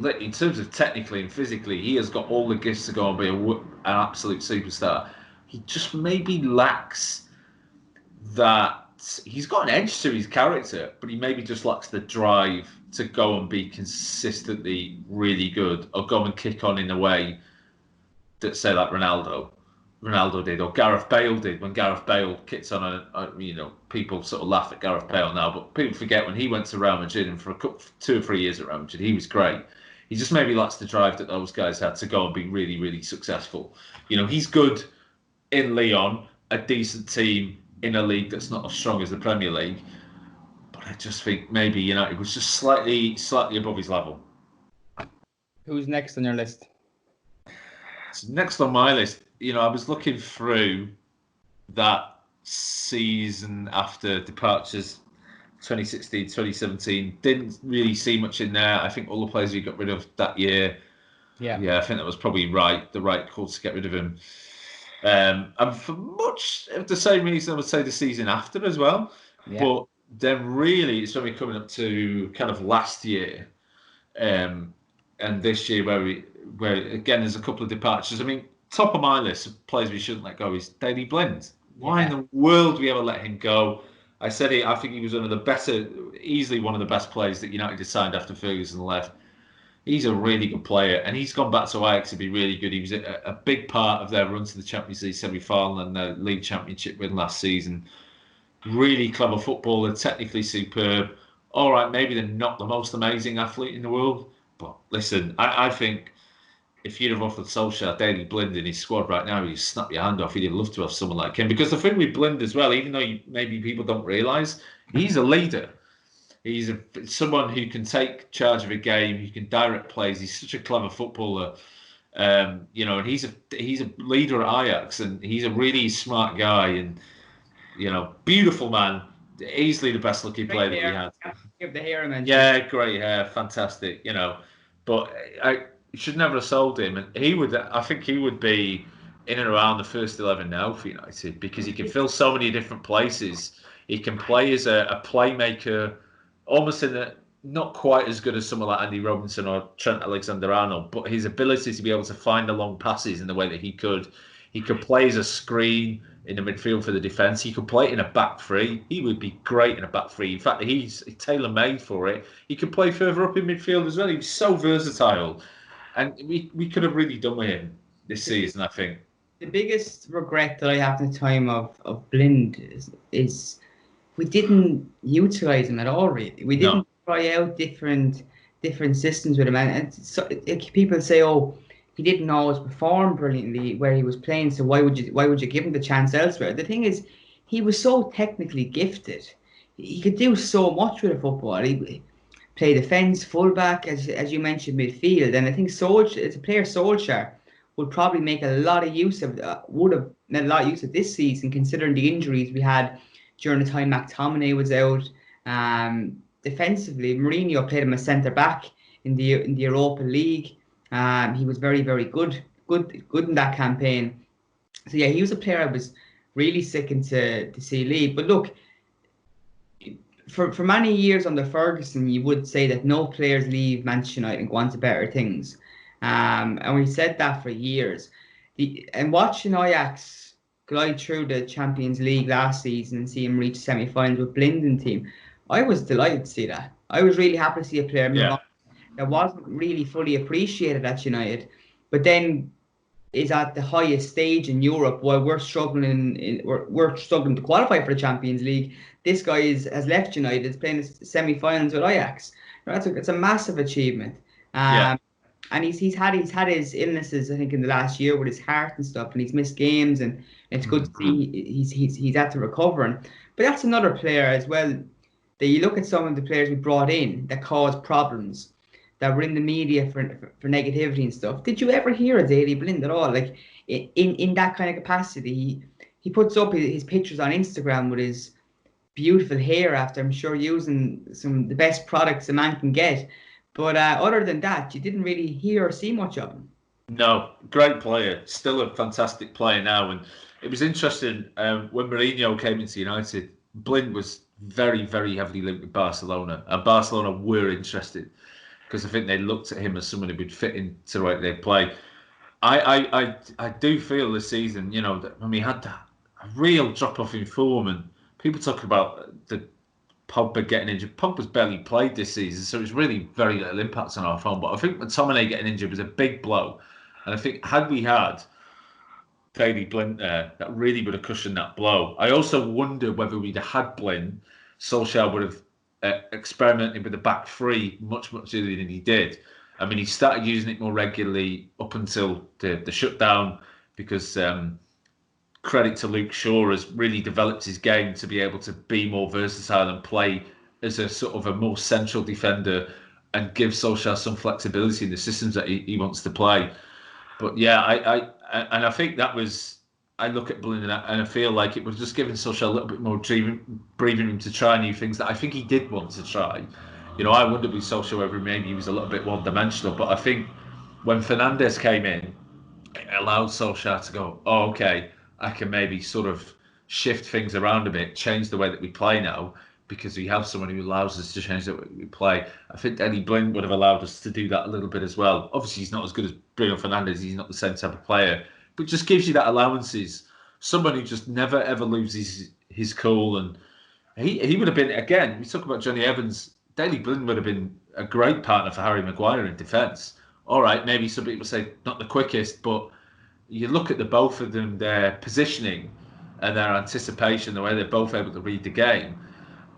in terms of technically and physically, he has got all the gifts to go and be an absolute superstar. He just maybe lacks that. He's got an edge to his character, but he maybe just lacks the drive to go and be consistently really good or go and kick on in a way that, say, like Ronaldo did, or Gareth Bale did. When Gareth Bale kicks on, people sort of laugh at Gareth Bale now, but people forget when he went to Real Madrid and for 2 or 3 years at Real Madrid, he was great. He just maybe lacks the drive that those guys had to go and be really, really successful. He's good in Lyon, a decent team in a league that's not as strong as the Premier League, but I just think maybe United was just slightly above his level. Who's next on your list? So next on my list, I was looking through that season after departures, 2016, 2017. Didn't really see much in there. I think all the players we got rid of that year. Yeah, I think that was probably the right call to get rid of him. And for much of the same reason, I would say the season after as well. Yeah. But then really, it's when we're coming up to kind of last year, and this year where again there's a couple of departures. I mean, top of my list of players we shouldn't let go is Daley Blind. Why in the world do we ever let him go? I said it. I think he was easily one of the best players that United signed after Ferguson left. He's a really good player, and he's gone back to Ajax to be really good. He was a big part of their run to the Champions League semi-final and the League Championship win last season. Really clever footballer, technically superb. All right, maybe they're not the most amazing athlete in the world, but listen, I think if you'd have offered Solskjaer Daley Blind in his squad right now, you'd snap your hand off. He'd love to have someone like him. Because the thing with Blind as well, even though maybe people don't realise, he's a leader. He's someone who can take charge of a game, who can direct plays. He's such a clever footballer, and he's a leader at Ajax, and he's a really smart guy, and beautiful man, easily the best looking player that we had. Give the hair, man. Yeah, great hair, fantastic. But I should never have sold him, and I think he would be in and around the first 11 now for United because he can fill so many different places. He can play as a playmaker. Almost not quite as good as someone like Andy Robinson or Trent Alexander-Arnold, but his ability to be able to find the long passes in the way that he could play as a screen in the midfield for the defence. He could play in a back three. He would be great in a back three. In fact, he's tailor-made for it. He could play further up in midfield as well. He was so versatile, and we could have really done with him this season, I think. The biggest regret that I have in the time of Blind is we didn't utilise him at all, really. We didn't try out different systems with him. And people say, oh, he didn't always perform brilliantly where he was playing, so why would you give him the chance elsewhere? The thing is, he was so technically gifted. He could do so much with a football. He played defence, fullback, as you mentioned, midfield. And I think Solskjaer would probably make a lot of use of this season, considering the injuries we had during the time McTominay was out. Defensively, Mourinho played him as centre back in the Europa League. He was very, very good in that campaign. So he was a player I was really sickened to see leave. But look, for many years under Ferguson, you would say that no players leave Manchester United and go on to better things. And we said that for years. And watching Ajax glide through the Champions League last season and see him reach semi-finals with Blinden team, I was delighted to see that. I was really happy to see a player move on that wasn't really fully appreciated at United, but then is at the highest stage in Europe while we're struggling we're struggling to qualify for the Champions League. This guy has left United, is playing semi-finals with Ajax. It's a massive achievement. And he's had his illnesses, I think, in the last year with his heart and stuff, and he's missed games, and it's good to see he's had to recover. But that's another player as well. That you look at some of the players we brought in that caused problems, that were in the media for negativity and stuff. Did you ever hear of Daley Blind at all? Like in that kind of capacity, he puts up his pictures on Instagram with his beautiful hair after, I'm sure, using the best products a man can get. But other than that, you didn't really hear or see much of him. No, great player. Still a fantastic player now. And it was interesting, when Mourinho came into United, Blind was very, very heavily linked with Barcelona. And Barcelona were interested because I think they looked at him as someone who would fit into the way they play. I do feel this season, that when we had a real drop-off in form, and people talk about the Pogba getting injured. Pogba's barely played this season, so it's really very little impact on our form. But I think McTominay getting injured was a big blow. And I think had we had Daley Blind there, that really would have cushioned that blow. I also wonder whether we'd have had Blind, Solskjaer would have experimented with the back three much earlier than he did. I mean, he started using it more regularly up until the shutdown because credit to Luke Shaw has really developed his game to be able to be more versatile and play as a sort of a more central defender and give Solskjaer some flexibility in the systems that he wants to play. But yeah, I think that was, I look at Blind and I feel like it was just giving Solskjaer a little bit more breathing room to try new things that I think he did want to try. I wondered with Solskjaer whether maybe he was a little bit one-dimensional, but I think when Fernandes came in, it allowed Solskjaer to go, oh, okay, I can maybe sort of shift things around a bit, change the way that we play now, because we have someone who allows us to change the way we play. I think Daley Blind would have allowed us to do that a little bit as well. Obviously, he's not as good as Bruno Fernandes. He's not the same type of player, but just gives you that allowances. Someone who just never, ever loses his cool. And he would have been, again, we talk about Johnny Evans, Daley Blind would have been a great partner for Harry Maguire in defence. All right, maybe some people say not the quickest, but you look at the both of them, their positioning and their anticipation, the way they're both able to read the game,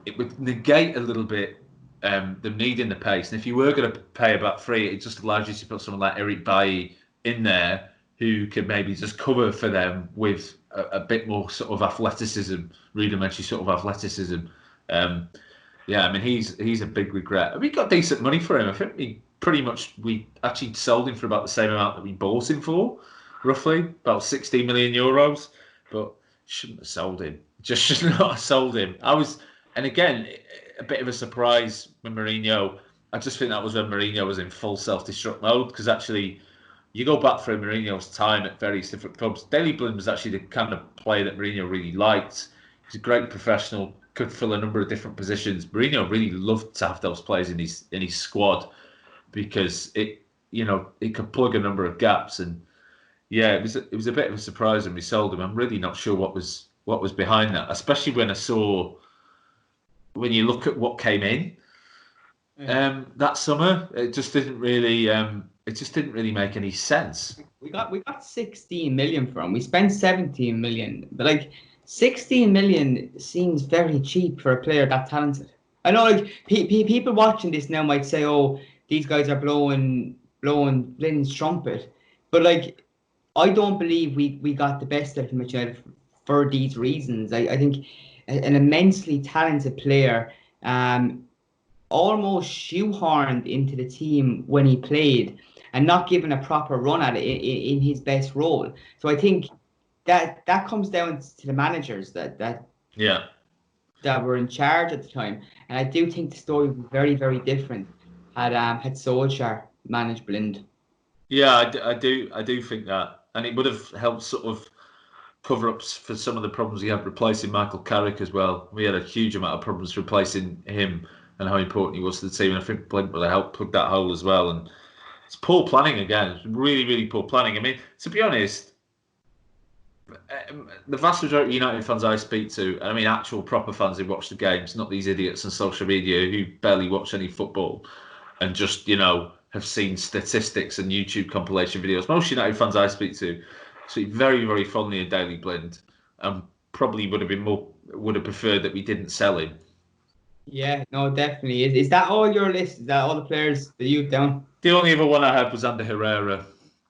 it would negate a little bit them needing the pace. And if you were going to pay about three, it just allows you to put someone like Eric Bailly in there who could maybe just cover for them with a bit more sort of athleticism, rudimentary sort of athleticism. Yeah, I mean, he's a big regret. We got decent money for him. I think we actually sold him for about the same amount that we bought him for, roughly, about 16 million euros. But shouldn't have sold him. Just should not have sold him. And again, a bit of a surprise when Mourinho. I just think that was when Mourinho was in full self-destruct mode, because actually, you go back through Mourinho's time at various different clubs. Daley Blind was actually the kind of player that Mourinho really liked. He's a great professional, could fill a number of different positions. Mourinho really loved to have those players in his squad because it could plug a number of gaps. And yeah, it was a bit of a surprise when we sold him. I'm really not sure what was behind that, especially when you look at what came in that summer. It just didn't really make any sense. We got 16 million from him. We spent 17 million, but like 16 million seems very cheap for a player that talented. I know, like people watching this now might say, "Oh, these guys are blowing Blind's trumpet," but like, I don't believe we got the best out of him for these reasons. I think an immensely talented player, almost shoehorned into the team when he played and not given a proper run at it in his best role. So I think that comes down to the managers that were in charge at the time. And I do think the story would be very, very different had Solskjaer managed Blind. Yeah, I do think that. And it would have helped sort of cover-ups for some of the problems he had replacing Michael Carrick as well. We had a huge amount of problems replacing him and how important he was to the team. And I think Blint would have helped plug that hole as well. And it's poor planning again. It's really, really poor planning. I mean, to be honest, the vast majority of United fans I speak to, and I mean actual proper fans who watch the games, not these idiots on social media who barely watch any football and just, have seen statistics and YouTube compilation videos. Most United fans I speak to speak very, very fondly of Daley Blind, and probably would have preferred that we didn't sell him. Yeah, no, definitely. Is that all your list? Is that all the players that you've done? The only other one I had was Ander Herrera,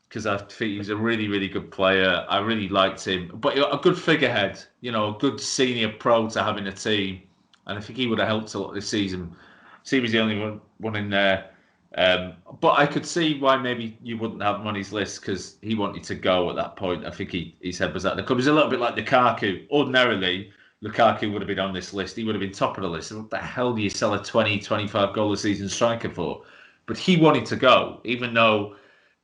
because I think he's a really, really good player. I really liked him, but a good figurehead, a good senior pro to have in a team, and I think he would have helped a lot this season. So he was the only one in there. But I could see why maybe you wouldn't have him on his list, because he wanted to go at that point. I think his head was at the club. He's a little bit like Lukaku. Ordinarily, Lukaku would have been on this list. He would have been top of the list. What the hell do you sell a 20, 25 goal a season striker for? But he wanted to go, even though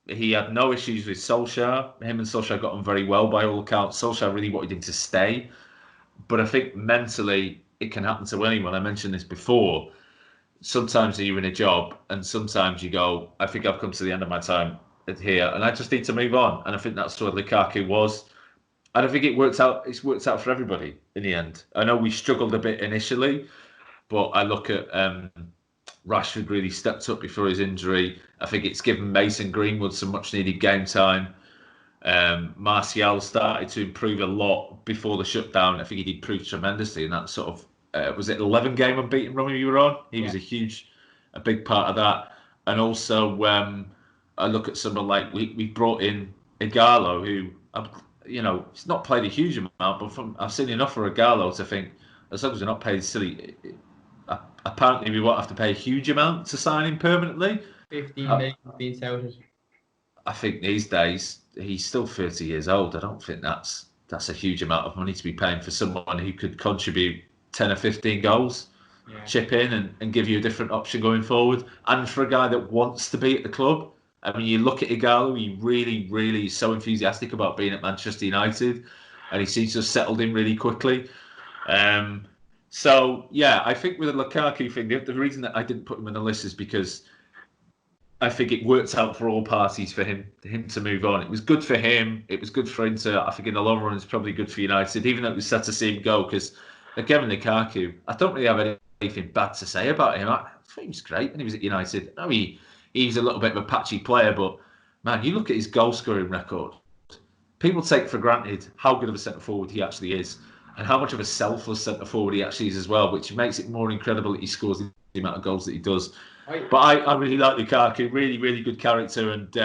he had no issues with Solskjaer. Him and Solskjaer got on very well by all accounts. Solskjaer really wanted him to stay. But I think mentally, it can happen to anyone. I mentioned this before. Sometimes you're in a job and sometimes you go, I think I've come to the end of my time here and I just need to move on. And I think that's what Lukaku was. And I think it worked out. It's worked out for everybody in the end. I know we struggled a bit initially, but I look at Rashford really stepped up before his injury. I think it's given Mason Greenwood some much needed game time. Martial started to improve a lot before the shutdown. I think he improved tremendously in that sort of, was it 11 game unbeaten run you were on? He was a big part of that. And also, I look at someone like, we brought in Ighalo, who, he's not played a huge amount, but I've seen enough for Ighalo to think, as long as we're not paid silly, apparently we won't have to pay a huge amount to sign him permanently. 15 million being touted. I think these days, he's still 30 years old. I don't think that's a huge amount of money to be paying for someone who could contribute 10 or 15 goals, chip in and give you a different option going forward. And for a guy that wants to be at the club, I mean, you look at Ighalo, he really, really is so enthusiastic about being at Manchester United, and he seems to have settled in really quickly. So, yeah, I think with the Lukaku thing, the reason that I didn't put him on the list is because I think it worked out for all parties for him to move on. It was good for him. It was good for Inter. I think in the long run, it's probably good for United, even though it was sad to see him go, because again, Lukaku, I don't really have anything bad to say about him. I thought he was great when he was at United. I mean, he's a little bit of a patchy player, but man, you look at his goal scoring record. People take for granted how good of a centre forward he actually is, and how much of a selfless centre forward he actually is as well, which makes it more incredible that he scores the amount of goals that he does. But I really like Lukaku, really, really good character, and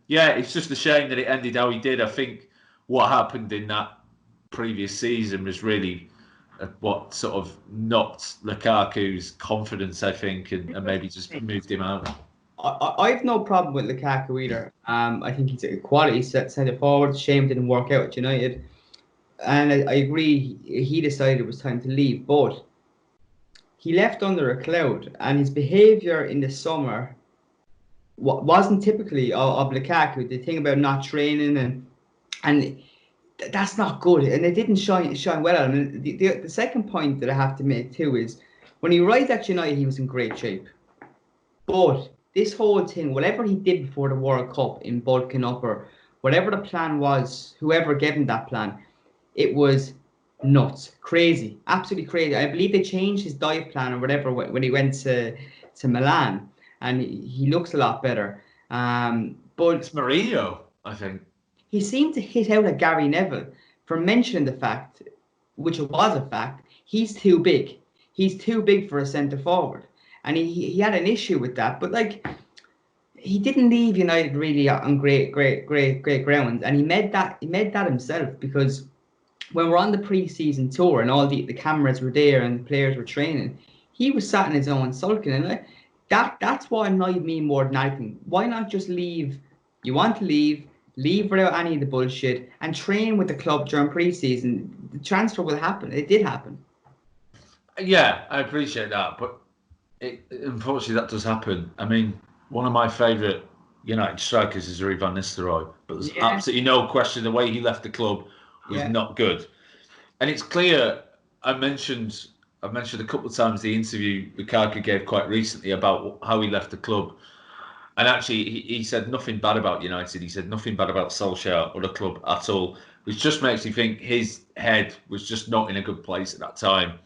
yeah, it's just a shame that it ended how he did. I think what happened in that previous season was really what sort of knocked Lukaku's confidence, I think, and maybe just moved him out. I've no problem with Lukaku either. I think he's a quality centre forward. Shame didn't work out at United, and I agree. He decided it was time to leave, but he left under a cloud, and his behaviour in the summer wasn't typically of Lukaku. The thing about not training and that's not good, and it didn't shine well on him. The second point that I have to make too is when he arrived at United, he was in great shape, but this whole thing, whatever he did before the World Cup in bulking up or whatever the plan was, whoever gave him that plan, it was nuts, crazy, absolutely crazy. I believe they changed his diet plan or whatever when he went to Milan, and he looks a lot better. But it's Mourinho, I think. He seemed to hit out at Gary Neville for mentioning the fact, which was a fact, he's too big. He's too big for a centre forward, and he had an issue with that. But like, he didn't leave United really on great grounds, and he made that himself, because when we're on the pre-season tour and all the cameras were there and the players were training, he was sat in his own sulking, and that's what annoyed me more than anything. Why not just leave? You want to leave without any of the bullshit and train with the club during pre-season. The transfer will happen. It did happen. Yeah, I appreciate that, but unfortunately that does happen. I mean, one of my favourite United strikers is Rui van Nistelrooy, but there's absolutely no question the way he left the club was not good. And it's clear. I've mentioned a couple of times the interview Lukaku gave quite recently about how he left the club. And actually, he said nothing bad about United. He said nothing bad about Solskjaer or the club at all, which just makes me think his head was just not in a good place at that time.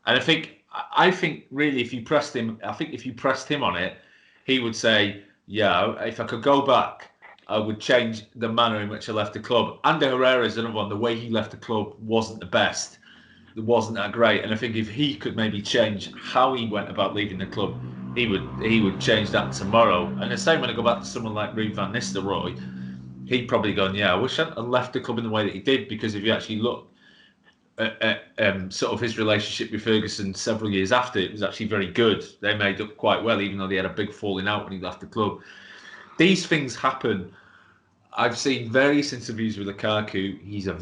And I think really, if you pressed him on it, he would say, yeah, if I could go back, I would change the manner in which I left the club. Ander Herrera is another one. The way he left the club wasn't the best. It wasn't that great. And I think if he could maybe change how he went about leaving the club, he would change that tomorrow. And the same when I go back to someone like Rui van Nistelrooy, he'd probably gone, yeah, I wish I'd left the club in the way that he did, because if you actually look at sort of his relationship with Ferguson several years after, it was actually very good. They made up quite well, even though they had a big falling out when he left the club. These things happen. I've seen various interviews with Lukaku. He's a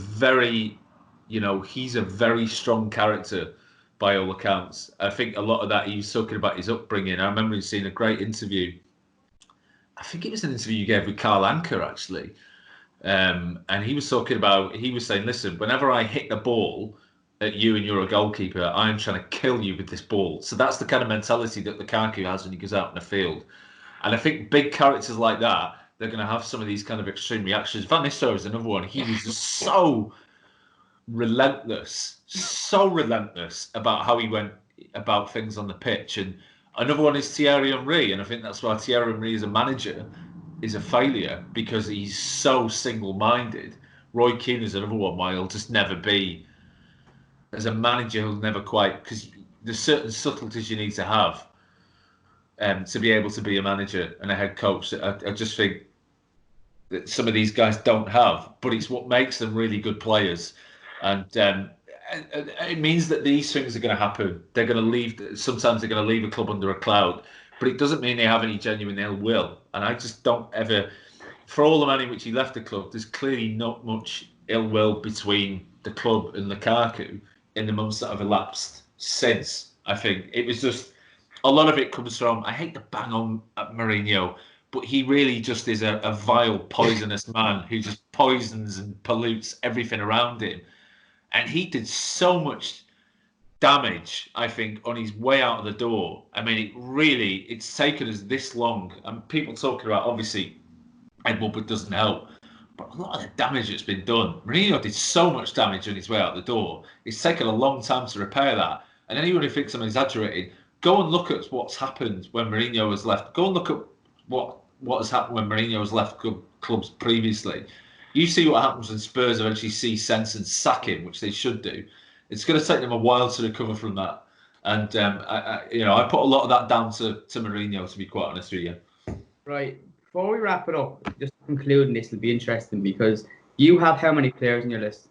very strong character by all accounts. I think a lot of that he was talking about his upbringing. I remember seeing a great interview. I think it was an interview you gave with Carl Anker, actually. And he was saying, listen, whenever I hit the ball at you and you're a goalkeeper, I'm trying to kill you with this ball. So that's the kind of mentality that Lukaku has when he goes out in the field. And I think big characters like that, they're going to have some of these kind of extreme reactions. Van Nistelrooy is another one. He was just so relentless about how he went about things on the pitch. And another one is Thierry Henry. And I think that's why Thierry Henry as a manager is a failure, because he's so single-minded. Roy Keane is another one why he'll just never be, as a manager, he'll never quite, because there's certain subtleties you need to have to be able to be a manager and a head coach. I just think that some of these guys don't have, but it's what makes them really good players. And it means that these things are going to happen. They're going to leave. Sometimes they're going to leave a club under a cloud, but it doesn't mean they have any genuine ill will. And I just don't ever, for all the money which he left the club, there's clearly not much ill will between the club and Lukaku in the months that have elapsed since. I think it was just, a lot of it comes from, I hate to bang on at Mourinho, but he really just is a vile, poisonous man who just poisons and pollutes everything around him. And he did so much damage, I think, on his way out of the door. I mean, it's taken us this long. And people talking about, obviously, Ed Woodward doesn't help, but a lot of the damage that's been done. Mourinho did so much damage on his way out the door. It's taken a long time to repair that. And anyone who thinks I'm exaggerating, go and look at what's happened when Mourinho was left. Go and look at what has happened when Mourinho has left clubs previously. You see what happens when Spurs eventually see sense and sack him, which they should do. It's going to take them a while to recover from that. And I put a lot of that down to Mourinho, to be quite honest with you. Right. Before we wrap it up, just concluding this will be interesting, because you have how many players in your list?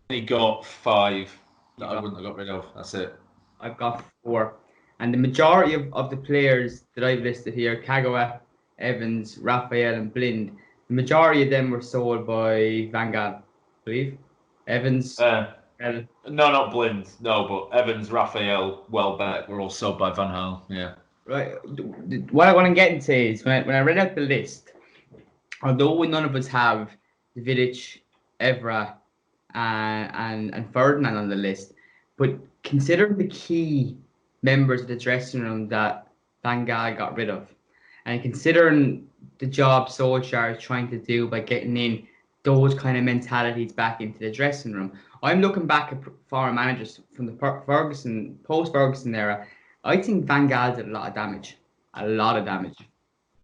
He got 5 that I wouldn't have got rid of. That's it. I've got 4. And the majority of the players that I've listed here, Kagawa, Evans, Raphael and Blind, the majority of them were sold by Van Gaal, I believe. Evans. No, not Blind. No, but Evans, Raphael, Welbeck were all sold by Van Gaal. Yeah. Right. What I'm getting to is when I read out the list, although none of us have Vidic, Evra, and Ferdinand on the list, but considering the key members of the dressing room that Van Gaal got rid of, and considering the job Solskjaer is trying to do by getting in those kind of mentalities back into the dressing room, I'm looking back at foreign managers from the post-Ferguson era. I think Van Gaal did a lot of damage.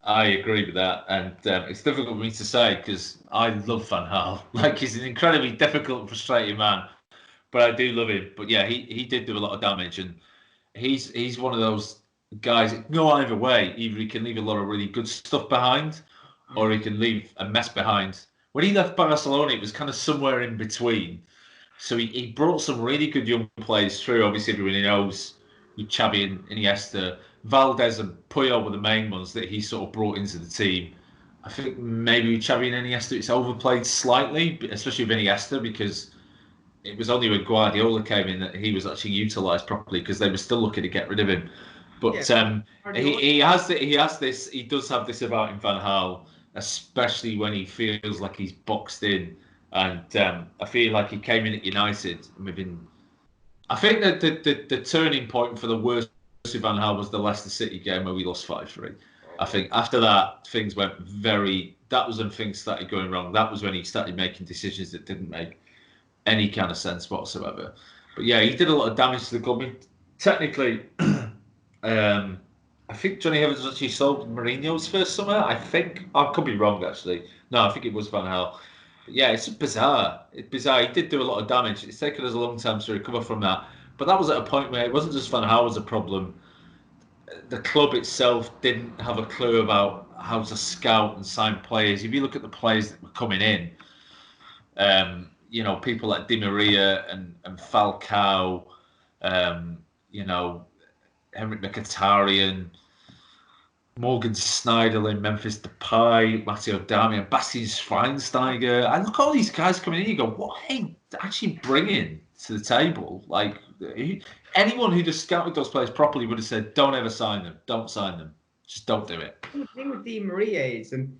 I agree with that, and it's difficult for me to say because I love Van Gaal. Like, he's an incredibly difficult and frustrating man, but I do love him. But yeah, he did do a lot of damage, and he's one of those guys that can go either way. Either he can leave a lot of really good stuff behind, or he can leave a mess behind. When he left Barcelona, it was kind of somewhere in between. So he brought some really good young players through. Obviously, everyone knows with Xavi and Iniesta. Valdez and Puyol were the main ones that he sort of brought into the team. I think maybe with Xavi and Iniesta, it's overplayed slightly, especially with Iniesta, because it was only when Guardiola came in that he was actually utilised properly, because they were still looking to get rid of him. But he does have this about him, Van Gaal, especially when he feels like he's boxed in. And I feel like he came in at United within. I think that the turning point for the worst of Van Gaal was the Leicester City game where we lost 5-3. I think after that, things went that was when things started going wrong. That was when he started making decisions that didn't make any kind of sense whatsoever. But yeah, he did a lot of damage to the club. I mean, technically, I think Johnny Evans actually sold Mourinho's first summer. I think I could be wrong actually. No, I think it was Van Gaal. But yeah, it's bizarre. It's bizarre. He did do a lot of damage. It's taken us a long time to recover from that. But that was at a point where it wasn't just Van Gaal was a problem. The club itself didn't have a clue about how to scout and sign players. If you look at the players that were coming in, people like Di Maria and Falcao, Henrik Mkhitaryan, Morgan Schneiderlin, Memphis Depay, Matteo Darmian, Bastian Schweinsteiger. I look at all these guys coming in, you go, what are they actually bringing to the table? Like, anyone who just scouted those players properly would have said, don't ever sign them. Don't sign them. Just don't do it. The thing with Di Maria is, and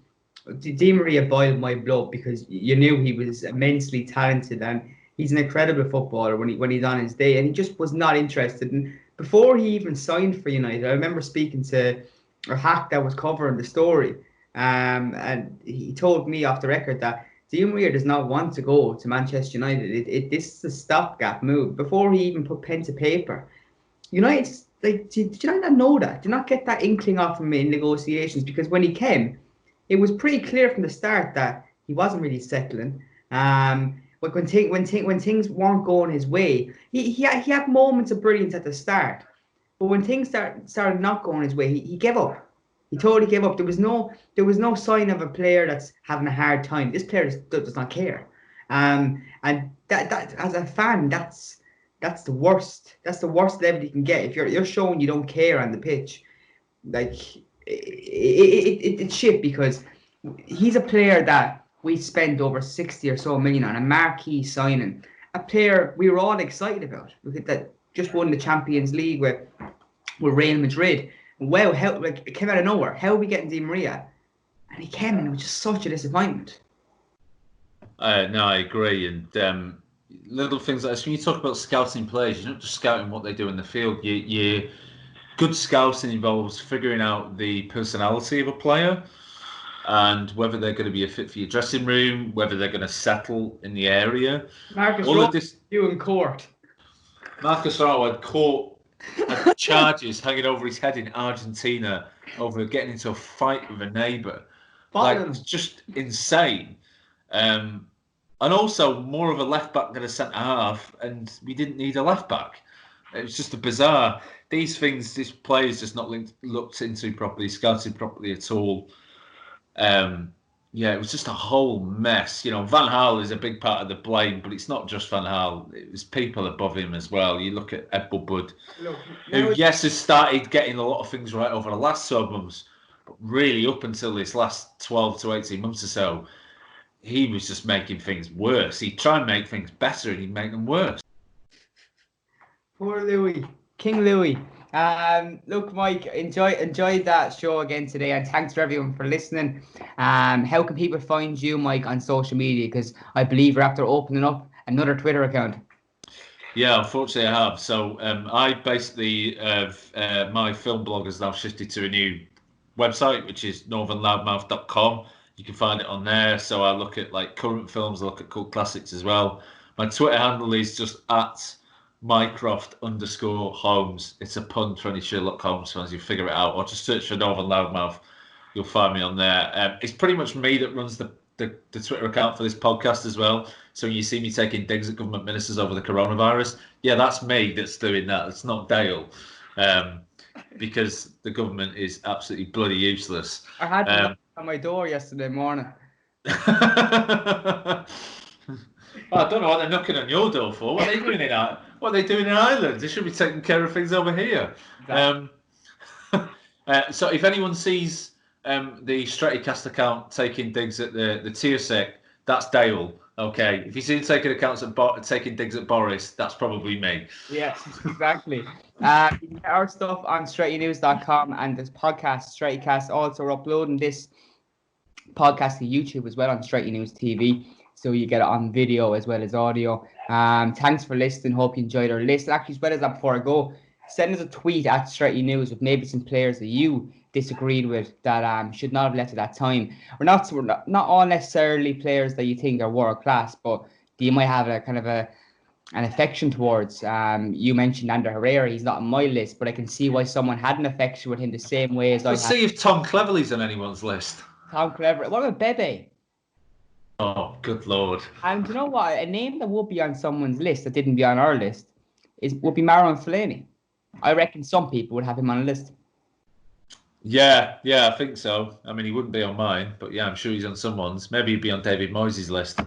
Di Maria boiled my blood because you knew he was immensely talented and he's an incredible footballer when he's on his day, and he just was not interested. And before he even signed for United, I remember speaking to a hack that was covering the story, and he told me off the record that Di Maria does not want to go to Manchester United. This is a stopgap move. Before he even put pen to paper, United, did you not know that? Did not get that inkling off him in negotiations? Because when he came, it was pretty clear from the start that he wasn't really settling. When things weren't going his way, he had moments of brilliance at the start, but when things started not going his way, he gave up. He totally gave up. There was no sign of a player that's having a hard time. This player does not care, and that as a fan, that's the worst. That's the worst level you can get if you're showing you don't care on the pitch. Like it's shit, because he's a player that we spent over 60 or so million on, a marquee signing, a player we were all excited about. That just won the Champions League with Real Madrid. Wow, it came out of nowhere. How are we getting Di Maria? And he came and it was just such a disappointment. No, I agree. And little things like this, when you talk about scouting players, you're not just scouting what they do in the field. Good scouting involves figuring out the personality of a player and whether they're going to be a fit for your dressing room, whether they're going to settle in the area. You in court. Marcus Rashford had court charges hanging over his head in Argentina over getting into a fight with a neighbour. It's just insane. And also more of a left back than a centre half, and we didn't need a left back. It was just a bizarre. These players just not looked into properly, scouted properly at all. It was just a whole mess. Van Gaal is a big part of the blame, but it's not just Van Gaal. It was people above him as well. You look at Ed Woodward, who, yes, has started getting a lot of things right over the last 12 months, but really up until this last 12 to 18 months or so, he was just making things worse. He'd try and make things better and he'd make them worse. Poor Louis. King Louis. Look, Mike, enjoyed that show again today, and thanks for everyone for listening. How can people find you, Mike, on social media? Because I believe you're after opening up another Twitter account. Yeah, unfortunately I have. So I basically my film blog has now shifted to a new website, which is northernloudmouth.com. You can find it on there. So I look at current films, I look at cult classics as well. My Twitter handle is just at Mycroft_Holmes. It's a pun for any Sherlock Holmes fans. You figure it out, or just search for Northern Loudmouth. You'll find me on there. It's pretty much me that runs the Twitter account for this podcast as well. So when you see me taking digs at government ministers over the coronavirus, yeah, that's me that's doing that. It's not Dale, because the government is absolutely bloody useless. I had them on my door yesterday morning. I don't know what they're knocking on your door for. What are they doing in Ireland? They should be taking care of things over here. Exactly. So if anyone sees the STRETTYCAST account taking digs at the TIRSEC, that's Dale. Okay, if you've seen taking digs at Boris, that's probably me. Yes, exactly. You can get our stuff on StrettyNews.com and this podcast, StrettyCast. Also, we're uploading this podcast to YouTube as well on Stretty News TV. So you get it on video as well as audio. Thanks for listening. Hope you enjoyed our list. Actually, as well as that, before I go, send us a tweet at Stretty News with maybe some players that you disagreed with that should not have left at that time. We're not all necessarily players that you think are world class, but you might have a kind of an affection towards. You mentioned Ander Herrera. He's not on my list, but I can see why someone had an affection with him the same way as I had. Let's see if Tom Cleverley's on anyone's list. Tom Clever. What about Bebe? Oh, good lord. And you know what? A name that would be on someone's list that didn't be on our list would be Marouane Fellaini. I reckon some people would have him on a list. Yeah, I think so. I mean, he wouldn't be on mine, but yeah, I'm sure he's on someone's. Maybe he'd be on David Moyes' list.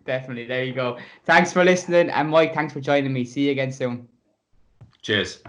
Definitely. There you go. Thanks for listening. And Mike, thanks for joining me. See you again soon. Cheers.